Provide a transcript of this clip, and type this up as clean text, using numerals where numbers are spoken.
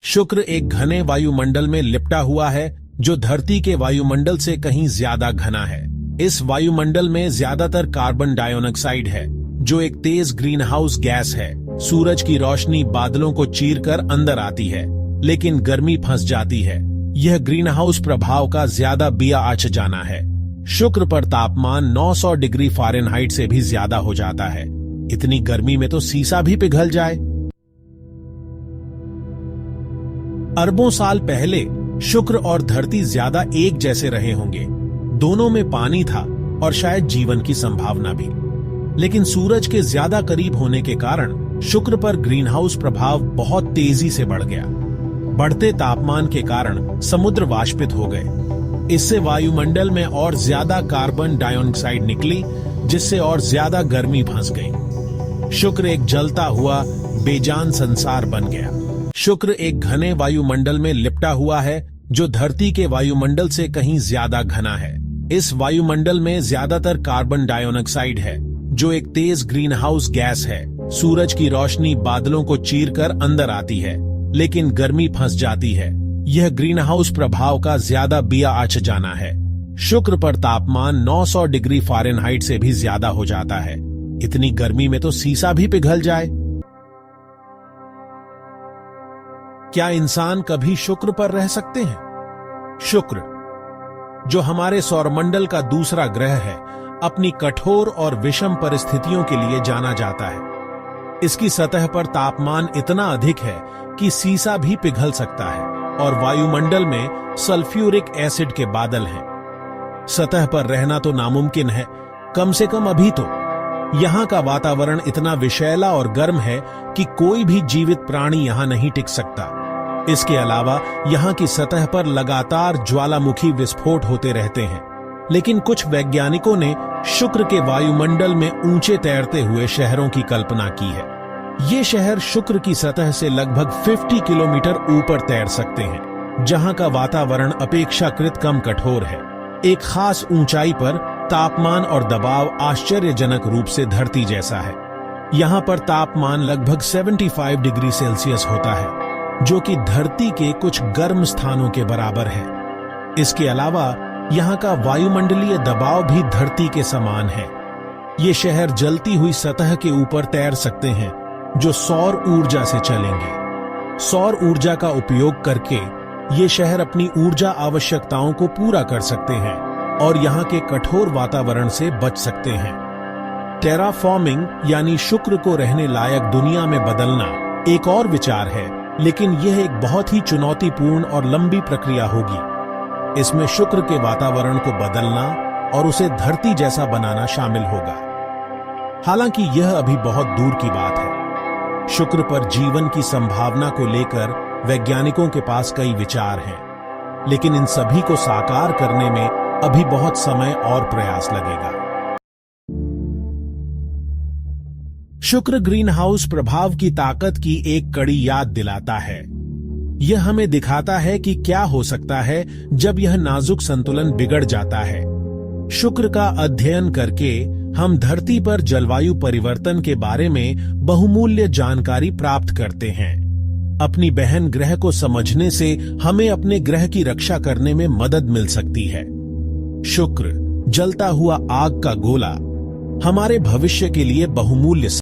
शुक्र एक घने वायुमंडल में लिपटा हुआ है जो धरती के वायुमंडल से कहीं ज्यादा घना है। इस वायुमंडल में ज्यादातर कार्बन डाइऑक्साइड है जो एक तेज ग्रीन हाउस गैस है। सूरज की रोशनी बादलों को चीरकर अंदर आती है, लेकिन गर्मी फंस जाती है। यह ग्रीन हाउस प्रभाव का ज्यादा बिया आच जाना है। शुक्र पर तापमान 900 डिग्री फ़ारेनहाइट से भी ज्यादा हो जाता है। इतनी गर्मी में तो सीसा भी पिघल जाए। अरबों साल पहले शुक्र और धरती ज्यादा एक जैसे रहे होंगे। दोनों में पानी था और शायद जीवन की संभावना भी। लेकिन सूरज के ज्यादा करीब होने के कारण शुक्र पर ग्रीन हाउस प्रभाव बहुत तेजी से बढ़ गया। बढ़ते तापमान के कारण समुद्र वाष्पित हो गए। इससे वायुमंडल में और ज्यादा कार्बन डाइऑक्साइड निकली, जिससे और ज्यादा गर्मी फंस गई। शुक्र एक जलता हुआ बेजान संसार बन गया। शुक्र एक घने वायुमंडल में लिपटा हुआ है जो धरती के वायुमंडल से कहीं ज्यादा घना है। इस वायुमंडल में ज्यादातर कार्बन डाइऑक्साइड है जो एक तेज ग्रीन हाउस गैस है। सूरज की रोशनी बादलों को चीरकर अंदर आती है, लेकिन गर्मी फंस जाती है। यह ग्रीन हाउस प्रभाव का ज्यादा बिया आच जाना है। शुक्र पर तापमान 900 डिग्री फ़ारेनहाइट से भी ज्यादा हो जाता है। इतनी गर्मी में तो सीसा भी पिघल जाए। क्या इंसान कभी शुक्र पर रह सकते हैं? शुक्र, जो हमारे सौरमंडल का दूसरा ग्रह है, अपनी कठोर और विषम परिस्थितियों के लिए जाना जाता है। इसकी सतह पर तापमान इतना अधिक है कि सीसा भी पिघल सकता है और वायुमंडल में सल्फ्यूरिक एसिड के बादल हैं। सतह पर रहना तो नामुमकिन है, कम से कम अभी तो। यहाँ का वातावरण इतना विषैला और गर्म है कि कोई भी जीवित प्राणी यहाँ नहीं टिक सकता। इसके अलावा यहाँ की सतह पर लगातार ज्वालामुखी विस्फोट होते रहते हैं। लेकिन कुछ वैज्ञानिकों ने शुक्र के वायुमंडल में ऊंचे तैरते हुए शहरों की कल्पना की है। ये शहर शुक्र की सतह से लगभग 50 किलोमीटर ऊपर तैर सकते हैं, जहाँ का वातावरण अपेक्षाकृत कम कठोर है। एक खास ऊंचाई पर तापमान और दबाव आश्चर्यजनक रूप से धरती जैसा है। यहाँ पर तापमान लगभग 75 डिग्री सेल्सियस होता है, जो कि धरती के कुछ गर्म स्थानों के बराबर है। इसके अलावा यहाँ का वायुमंडलीय दबाव भी धरती के समान है। ये शहर जलती हुई सतह के ऊपर तैर सकते हैं, जो सौर ऊर्जा से चलेंगे। सौर ऊर्जा का उपयोग करके ये शहर अपनी ऊर्जा आवश्यकताओं को पूरा कर सकते हैं और यहाँ के कठोर वातावरण से बच सकते हैं। टेराफॉर्मिंग यानी शुक्र को रहने लायक दुनिया में बदलना एक और विचार है, लेकिन यह एक बहुत ही चुनौतीपूर्ण और लंबी प्रक्रिया होगी। इसमें शुक्र के वातावरण को बदलना और उसे धरती जैसा बनाना शामिल होगा। हालांकि यह अभी बहुत दूर की बात है। शुक्र पर जीवन की संभावना को लेकर वैज्ञानिकों के पास कई विचार हैं, लेकिन इन सभी को साकार करने में अभी बहुत समय और प्रयास लगेगा। शुक्र ग्रीन हाउस प्रभाव की ताकत की एक कड़ी याद दिलाता है। यह हमें दिखाता है कि क्या हो सकता है जब यह नाजुक संतुलन बिगड़ जाता है। शुक्र का अध्ययन करके हम धरती पर जलवायु परिवर्तन के बारे में बहुमूल्य जानकारी प्राप्त करते हैं। अपनी बहन ग्रह को समझने से हमें अपने ग्रह की रक्षा करने में मदद मिल सकती है। शुक्र, जलता हुआ आग का गोला, हमारे भविष्य के लिए बहुमूल्य